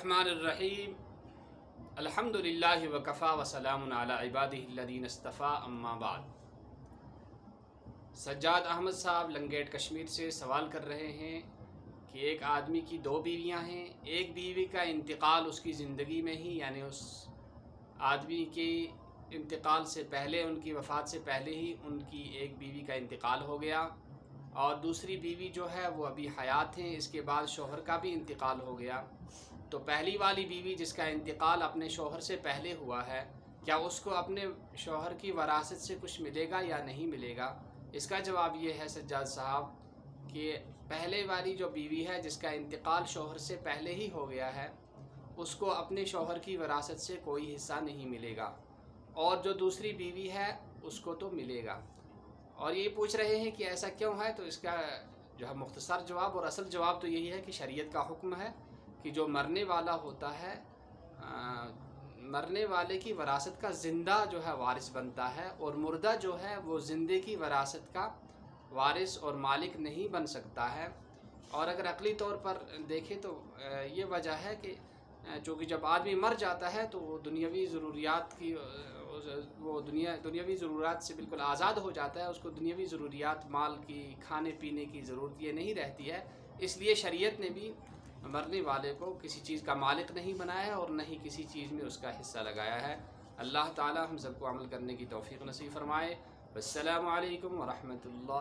الرحمن الرحیم الحمدللہ وکفا وسلام علی عبادہ الذین اصطفیٰ اما بعد۔ سجاد احمد صاحب لنگیٹ کشمیر سے سوال کر رہے ہیں کہ ایک آدمی کی دو بیویاں ہیں، ایک بیوی کا انتقال اس کی زندگی میں ہی یعنی اس آدمی کے انتقال سے پہلے، ان کی وفات سے پہلے ہی ان کی ایک بیوی کا انتقال ہو گیا، اور دوسری بیوی جو ہے وہ ابھی حیات ہیں، اس کے بعد شوہر کا بھی انتقال ہو گیا۔ تو پہلی والی بیوی جس کا انتقال اپنے شوہر سے پہلے ہوا ہے، کیا اس کو اپنے شوہر کی وراثت سے کچھ ملے گا یا نہیں ملے گا؟ اس کا جواب یہ ہے سجاد صاحب کہ پہلے والی جو بیوی ہے جس کا انتقال شوہر سے پہلے ہی ہو گیا ہے، اس کو اپنے شوہر کی وراثت سے کوئی حصہ نہیں ملے گا، اور جو دوسری بیوی ہے اس کو تو ملے گا۔ اور یہ پوچھ رہے ہیں کہ ایسا کیوں ہے، تو اس کا جو ہے مختصر جواب اور اصل جواب تو یہی ہے کہ شریعت کا حکم ہے کہ جو مرنے والا ہوتا ہے، مرنے والے کی وراثت کا زندہ جو ہے وارث بنتا ہے، اور مردہ جو ہے وہ زندے کی وراثت کا وارث اور مالک نہیں بن سکتا ہے۔ اور اگر عقلی طور پر دیکھیں تو یہ وجہ ہے کہ چونکہ جب آدمی مر جاتا ہے تو وہ دنیاوی ضروریات کی دنیاوی ضروریات سے بالکل آزاد ہو جاتا ہے، اس کو دنیاوی ضروریات مال کی، کھانے پینے کی ضرورت یہ نہیں رہتی ہے۔ اس لیے شریعت نے بھی مرنے والے کو کسی چیز کا مالک نہیں بنایا ہے اور نہ ہی کسی چیز میں اس کا حصہ لگایا ہے۔ اللہ تعالی ہم سب کو عمل کرنے کی توفیق نصیب فرمائے۔ السلام علیکم ورحمۃ اللہ۔